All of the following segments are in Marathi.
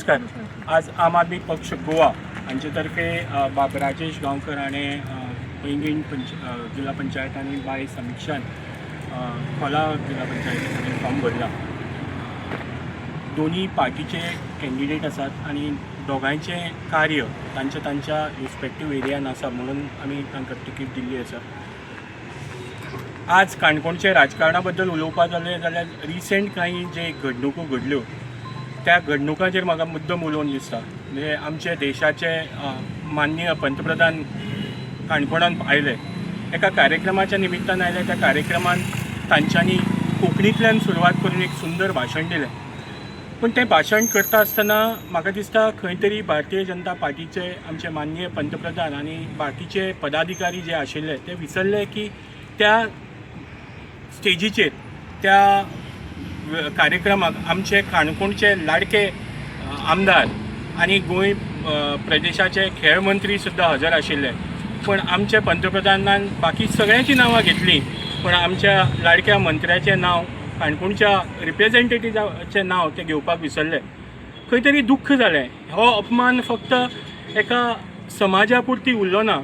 नमस्कार। आज आम आदमी पक्ष गोवा हांचे तर्फे बाब राजेश गांवकर हाणें पैंगीण जिल्हा पंचायत आनी बाय समिक्षान खोला जिल्हा पंचायतीन फॉर्म भरला। दोन्ही पार्टीचे कॅन्डिडेट आसात आनी दोगांयचें कार्य तांच्या रिस्पेक्टीव एरियान आसा म्हणून आमी तांकां टिकीट दिल्ली आसा। आज काणकोणचे राजकारणा बद्दल उलोवपाक जाल्यार रिसेंट कांय जे घडणुको घडल्यो त्या घडणुकांचेर म्हाका मुद्दम उलोवन दिसता। म्हणजे आमचे देशाचे माननीय पंतप्रधान काणकोणांत आयले, एका कार्यक्रमाच्या निमित्तान आयले। त्या कार्यक्रमान तांच्यांनी कोंकणींतल्यान सुरवात करून एक सुंदर भाशण दिलें। पूण तें भाशण करता आसतना म्हाका दिसता खंय तरी भारतीय जनता पार्टीचे आमचे माननीय पंतप्रधान आनी बाकीचे पदाधिकारी जे आशिल्ले ते विसरले की त्या स्टेजीचेर त्या कार्यक्रमाक आमचे काणकोणचे लाडके आमदार आनी गोंय प्रदेशाचे खेळ मंत्री सुद्दां हजर आशिल्ले। पण आमचे पंतप्रधानान बाकी सगळ्यांची नांवां घेतलीं, पण आमच्या लाडक्या मंत्र्याचें नांव, काणकोणच्या रिप्रेझेंटेटिव्हाचें नांव ते घेवपाक विसरले। खंय तरी दुख्ख जालें। हो अपमान फक्त एका समाजा पुरती उरलो ना,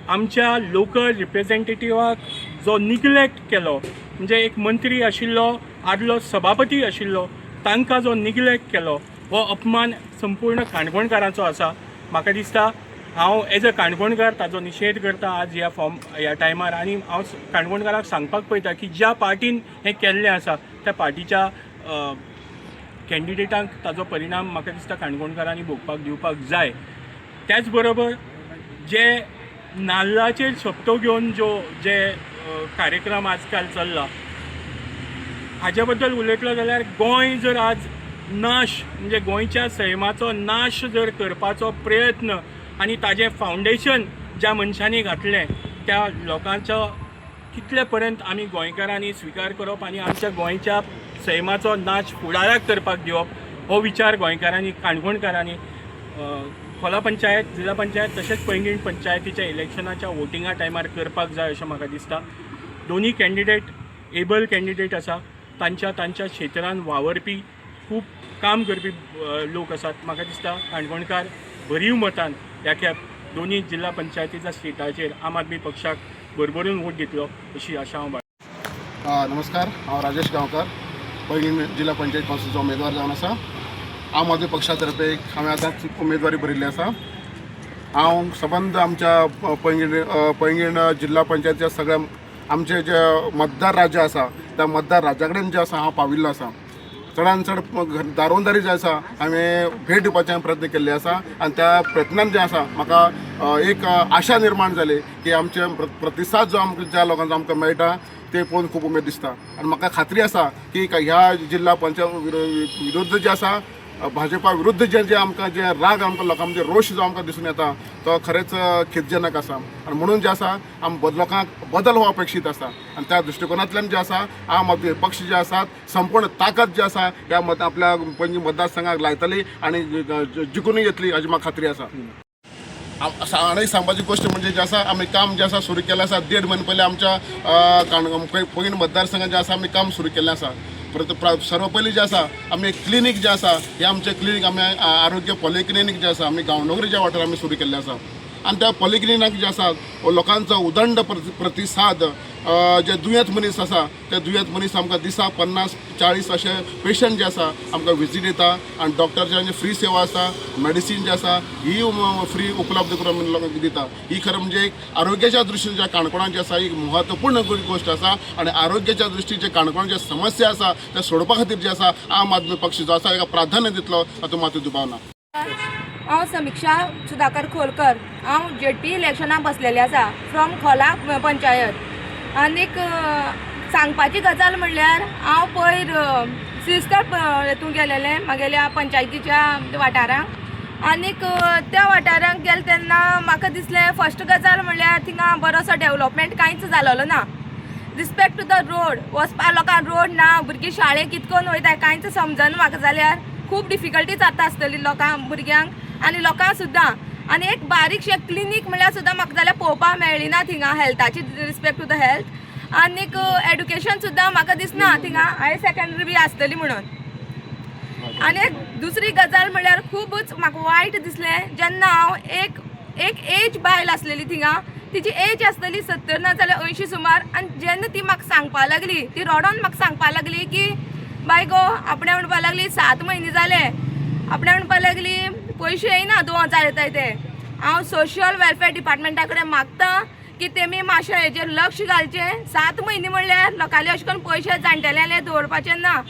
आमच्या लोकल रिप्रेझेंटेटिव्हाक जो निग्लेक्ट केलो, म्हणजे एक मंत्री आशिल्लो, आदलो सभापती आशिल्लो, तांकां जो निग्लेक्ट केलो, हो अपमान संपूर्ण काणकोणकारांचो आसा। म्हाका दिसता हांव एज अ काणकोणकार ताचो निशेध करता आज ह्या टायमार। आनी हांव काणकोणकारांक सांगपाक पळयता की ज्या पार्टीन हें केल्लें आसा त्या पार्टीच्या कॅन्डिडेटांक ताचो परिणाम म्हाका दिसता काणकोणकारांनी भोगपाक दिवपाक जाय। त्याच बरोबर जे नाल्लाचेर शपथो घेवन जे कार्यक्रम आजकाल चल्ला, हाज्या बद्दल उलयतलो जाल्यार गोंय जर आज नाश, म्हणजे गोंयच्या सैमाचो नाश जर करपाचो प्रयत्न आनी ताजें फावंडेशन ज्या मनशांनी घातलें त्या लोकांचो कितले पर्यंत आमी गोंयकारांनी स्विकार करप आनी आमच्या गोंयच्या सैमाचो नाश फुडाराक करपाक दिवप, हो विचार गोंयकारांनी काणकोणकारांनी खोला पंचायत, जिल्हा पंचायत तशेंच पैंगीण पंचायतीच्या इलेक्शनाच्या वोटिंगा टायमार करपाक जाय अशें म्हाका दिसता। दोन्ही कॅन्डिडेट एबल कॅन्डिडेट आसा, तांच्या क्षेत्रान वावरपी खूब काम करपी लोक आसात। म्हाका दिसता काणकोणकार भरीव मतान ह्या खेप दोन्ही जिल्हा पंचायतीच्या स्टेटाचेर आम आदमी पक्षाक भरभरून वोट दितलो अशी आशा हांव बाळगतां। नमस्कार, हांव राजेश गांवकर, पैंगीण जिल्हा पंचायत कावन्सिलचो उमेदवार जावन आसा। आम आदमी पक्षा तर्फे हांवें आतांच उमेदवारी भरिल्ली आसा। हांव सबंद आमच्या पैंगीण जिल्हा पंचायतीच्या सगळ्या आमचे जे मतदार राज्य आसा त्या मतदार राज्या कडेन जे आसा हांव पाविल्लो आसा। चडान चड दारोंदारी जी आसा हांवें भेट दिवपाचें प्रयत्न केल्ले आसा आनी त्या प्रयत्नान जे आसा म्हाका एक आशा निर्माण जाली की आमचे प्रतिसाद जो आमकां ज्या लोकांचो आमकां मेळटा ते पळोवन खूब उमेद दिसता। आनी म्हाका खात्री आसा की ह्या जिल्हा पंचायत विरुद्ध जे आसा भाजपा विरुद्ध जे आमकां जे राग आमकां लोकां म्हणजे रोश जो आमकां दिसून येता तो खरेंच खेदजनक आसा। आनी म्हणून जे आसा लोकांक बदल हो अपेक्षीत आसा आनी त्या दृश्टिकोनांतल्यान जे आसा आम आदमी पक्ष जे आसात संपूर्ण ताकद जी आसा ह्या आपल्या पैंगीण मतदारसंघाक लायतली आनी जिखून येतली हाची म्हाका खात्री आसा। आनी सांगपाची गोश्ट म्हणजे जे आसा आमी काम जे आसा सुरू केलें आसा। 1.5 म्हयने पयलीं आमच्या पैंगीण मतदारसंघात जे आसा आमी काम सुरू केल्लें आसा। सर्व पयलीं जे आसा आमी क्लिनीक जे आसा हे आमचे क्लिनीक आमी आरोग्य पॉलिक्लिनीक जे आसा आमी गांवडोंगरी ज्या वाठारांत आमी सुरू केल्लें आसा। आनी त्या पॉलिक्लिनीक जे आसा लोकांचो उदंड प्रतिसाद, जे दुयेंत मनीस आसा ते दुयेंत मनीस आमकां दिसा 50-40 अशे पेशंट जे आसा आमकां विजीट येता आनी डॉक्टरचे फ्री सेवा आसा, मेडिसीन जे आसा ही फ्री उपलब्ध करून आमी लोकांक दिता। ही खरें म्हणजे एक आरोग्याच्या दृश्टीन ज्या काणकोणांत जे आसा एक म्हत्वपूर्ण गोश्ट आसा आनी आरोग्याच्या दृश्टीन जे काणकोणांत जे समस्या आसा ते सोडोवपा खातीर जे आसा आम आदमी पक्ष जो आसा हेका प्राधान्य दितलो हातूंत मातूय दुबाव ना। हांव समिक्षा सुधाकर खोलकर, हांव जेटी इलेक्शनाक बसलेलें आसा फ्रॉम खोला पंचायत। आनीक सांगपाची गजाल म्हणल्यार हांव पयर सिस्टर हितून गेलेलें म्हागेल्या पंचायतीच्या वाठारांक। आनीक त्या वाठारांक गेले तेन्ना म्हाका दिसलें फर्स्ट गजाल म्हणल्यार थिंगा बरोसो डेवलॉपमेंट कांयच जालोलो ना। रिस्पेक्ट टू द रोड, वचपा लोकांक रोड ना, भुरगीं शाळेक कितकोन वयताय कांयच समजना म्हाका, जाल्यार खूब डिफिकल्टी जाता आसतली लोकांक, भुरग्यांक आनी लोकांक सुद्दां। आनी एक बारीकशें क्लिनीक म्हणल्यार सुद्दां म्हाका जाल्यार पळोवपाक मेळ्ळी ना थिंगा हेल्थाची, रिस्पेक्ट टू द हेल्थ। आनीक एड्युकेशन सुद्दां म्हाका दिसना थिंगा हायर सेकंडरी बी आसतली म्हणून। आनी दुसरी गजाल म्हळ्यार खूबच म्हाका वायट दिसलें जेन्ना हांव एक एज बायल आसलेली थिंगा, तिची एज आसतली 70 ना जाल्यार 80 सुमार, आनी जेन्ना ती म्हाका सांगपा लागली, ती रडोन म्हाका सांगपा लागली की बाय गो, आपणें म्हणपा लागली 7 म्हयने जाले, आपणें म्हणपा लागली पयशे येयना 2000 येताय ते. हांव सोशियल वेलफेअर डिपार्टमेंटा कडेन मागतां की तेमी मातशें हेजेर लक्ष घालचें. 7 म्हयने म्हणल्यार लोकांले अशें करून पयशे जाणटेल्यांले दवरपाचें ना.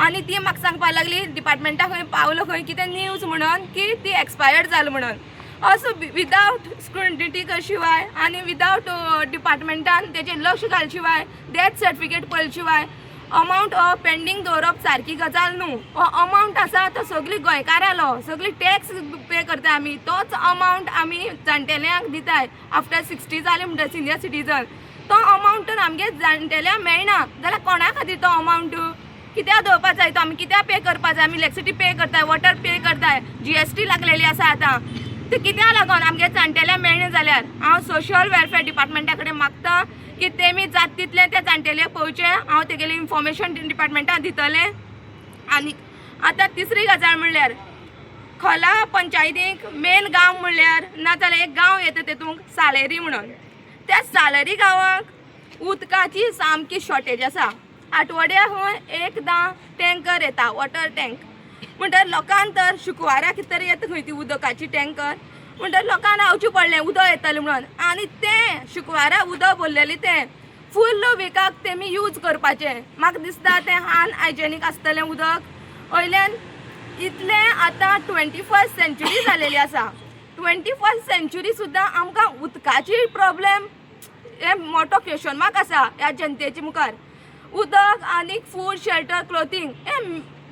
आनी ती म्हाका सांगपा लागली डिपार्टमेंटा खंय पावलो खंय कितें न्यूज म्हणून की ती एक्सपायर्ड जाली म्हणून. असो विदावट स्क्रुटिनी शिवाय आनी विदावट डिपार्टमेंटान तेजेर लक्ष घाल शिवाय, डेथ सर्टिफिकेट पळय शिवाय अमावंट पेंडींग दवरप सारकी गजाल न्हू. हो अमावंट आसा तो सगळी गोंयकारालो, सगळी टॅक्स पे करता आमी, तोच अमावंट आमी जाणटेल्यांक दिताय आफ्टर 60 जाले म्हणटा सिनियर सिटीजन. तो अमावंट आमगे जाणटेल्यांक मेळना जाल्यार कोणा खातीर तो अमावंट कित्याक दवरपा जाय? तो आमी कित्याक पे करपा जाय? आमी इलेक्ट्रिसिटी पे करताय, वॉटर पे करताय, GST लागलेली आसा आतां, ते कित्याक लागून आमगे जाणटेल्यांक मेळना जाल्यार हांव सोशियल वेलफेअर डिपार्टमेंटा कडेन मागतां की तेमी जात तितले ते जाणटेले पळोवचे. हांव तेगेले इन्फॉर्मेशन डिपार्टमेंटाक दितलें. आनी आतां तिसरी गजाल म्हणल्यार खोला पंचायतीक मेन गांव म्हणल्यार नाजाल्यार एक गांव येता तेतूंक सालेरी म्हणून. त्या सालेरी गांवाक उदकाची सामकी शॉर्टेज आसा. आठवड्याक खंय एकदां टँकर येता, वॉटर टँक. म्हणटल्यार लोकांक तर शुक्रारा कितें तरी येता खंय ती उदकाची टँकर. म्हणटल्यार लोकांक रावचें पडलें उदक येतलें म्हणून. आनी तें शुक्रारा उदक भरलेलें तें फूल विकाक तेमी यूज करपाचें. म्हाका दिसता तें अनहायजेनीक आसतलें उदक. वयल्यान इतलें आतां 21st सेंच्युरी जालेली आसा. 21st सेंच्युरी सुद्दां आमकां उदकाची प्रॉब्लेम हे मोठो क्वेश्चन मार्क आसा ह्या जनतेचे मुखार. उदक आनी फूड शेल्टर क्लोथींग हे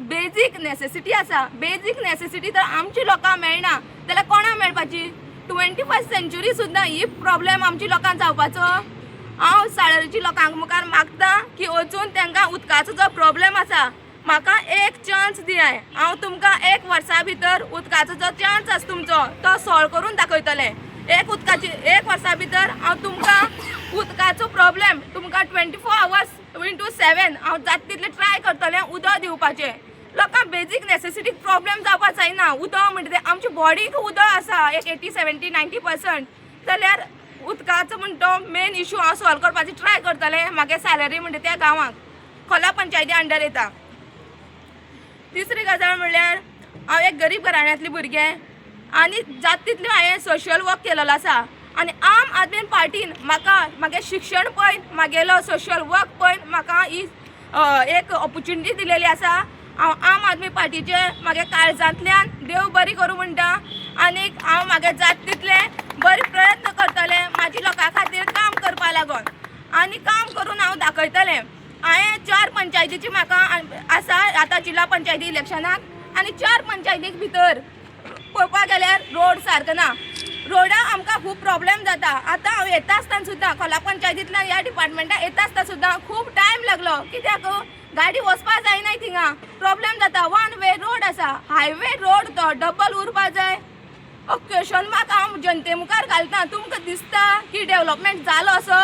बेजीक नेसेसिटी आसा. बेजीक नेसेसिटी तर आमची लोकांक मेळना जाल्यार कोणाक मेळपाची? 21st सेंच्युरी सुद्दां ही प्रॉब्लेम आमची लोकांक जावपाचो. हांव साळेरीची लोकांक मुखार मागतां की वचून तांकां उदकाचो जो प्रॉब्लेम आसा म्हाका एक चान्स दियाय. हांव तुमकां 1 वर्सा भितर उदकाचो जो चान्स आसा तुमचो तो सॉल्व करून दाखयतलें. 1 वर्सा भितर हांव तुमकां उदकाचो प्रॉब्लेम तुमकां 24 hours into 7 हांव जाता तितलें ट्राय करतलें उदक दिवपाचें. लोकांक बेजीक नेसेसिटी प्रॉब्लेम जावपाक जायना. उदक म्हणटा तें आमच्या बॉडीक उदक आसा एक 80, 70, 90% जाल्यार उदकाचो म्हणटा तो मेन इशू हांव सॉल्व करपाचें ट्राय करतलें. म्हागे सॅलरी म्हणटा त्या गांवांक खोला पंचायती अंडर येता. तिसरी गजाल म्हणल्यार हांव एक गरीब घराण्यांतली भुरगें आनी जाता तितलें हांवें सोशियल वर्क केलेलो आसा. आनी आम आदमी पार्टीन म्हाका म्हागे शिक्षण पळय म्हागेलो सोशियल वर्क पळय म्हाका ही एक ऑपॉर्च्युनिटी दिलेली आसा. हांव आम आदमी पार्टीचे म्हागे काळजांतल्यान देव बरी करूं म्हणटा. आनीक हांव म्हागे जाता तितलें बरे प्रयत्न करतलें म्हाजी लोकां खातीर काम करपा लागून. आनी काम करून हांव दाखयतलें. हांवें 4 पंचायतीची म्हाका आसा आतां जिल्हा पंचायती इलेक्शनाक. आनी 4 पंचायतीक भितर पळोवपाक गेल्यार रोड सारको ना. रोडाक आमकां खूब प्रॉब्लेम जाता. आतां हांव येता आसतना सुद्दां खोला पंचायतींतल्यान ह्या डिपार्टमेंटाक येता आसतना सुद्दां खूब टायम लागलो. कित्याक गाडी वचपाक जायना थिंगा प्रॉब्लेम जाता. 1 वे रोड आसा. हायवे रोड तो डबल उरपा जाय. क्वेश्चन मार्क हांव जनते मुखार घालता. तुमकां दिसता की डेव्हलपमेंट जालो असो?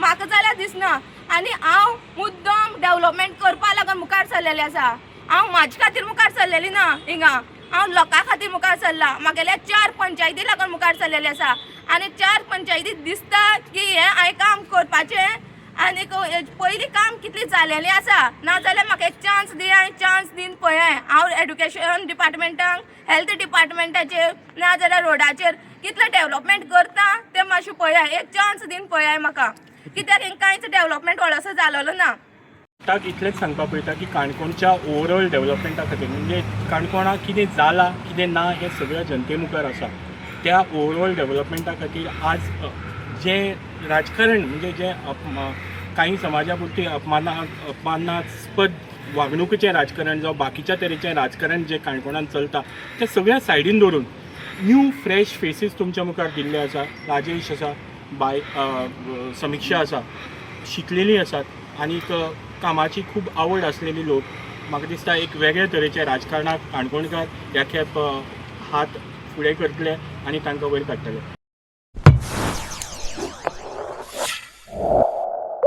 म्हाका जाल्यार दिसना. आनी हांव मुद्दम डेव्हलपमेंट करपा लागून मुखार सरलेलें आसा. हांव म्हाजे खातीर मुखार सरलेली ना हिंगा. हांव लोकां खातीर मुखार सरला. म्हागेल्या 4 पंचायती लागून मुखार सरलेले आसा. आनी 4 पंचायती दिसता की हें हांवें काम करपाचें. आनी पयलीं काम कितली जालेलें आसा. नाजाल्यार म्हाका एक चान्स दियाय. चान्स दीन पळयाय. हांव एड्युकेशन डिपार्टमेंटाक, हेल्थ डिपार्टमेंटाचेर नाजाल्यार रोडाचेर कितलें डेव्हलपमेंट करता तें मातशें पळयाय. एक चान्स दीन पळयाय म्हाका. कित्याक कांयच डेव्हलपमेंट व्हडलोसो जालोलो ना. ताका इतलेंच सांगपाक पळयता की काणकोणच्या ओवरऑल डेव्हलपमेंटा खातीर म्हणजे काणकोणाक कितें जालां कितें ना हें सगळ्या जनते मुखार आसा. त्या ओवरऑल डेव्हलपमेंटा खातीर आज जें राजकारण म्हणजे जें कांय समाजा पुरती अपमानास्पद वागणुकीचें राजकारण जावं बाकीच्या तरेचें राजकारण जें काणकोणांत चलता तें सगळ्या सायडीन दवरून न्यू फ्रेश फेसीस तुमच्या मुखार दिल्ले आसा. राजेश आसा, समिक्षा आसा, शिकलेलीं आसात आनी कामाची खूब आवड आसलेली लोक. म्हाका दिसता एक वेगळे तरेचे राजकारणाक काणकोणकार ह्या खेप हात फुडें करतले आनी तांकां वयर काडटले.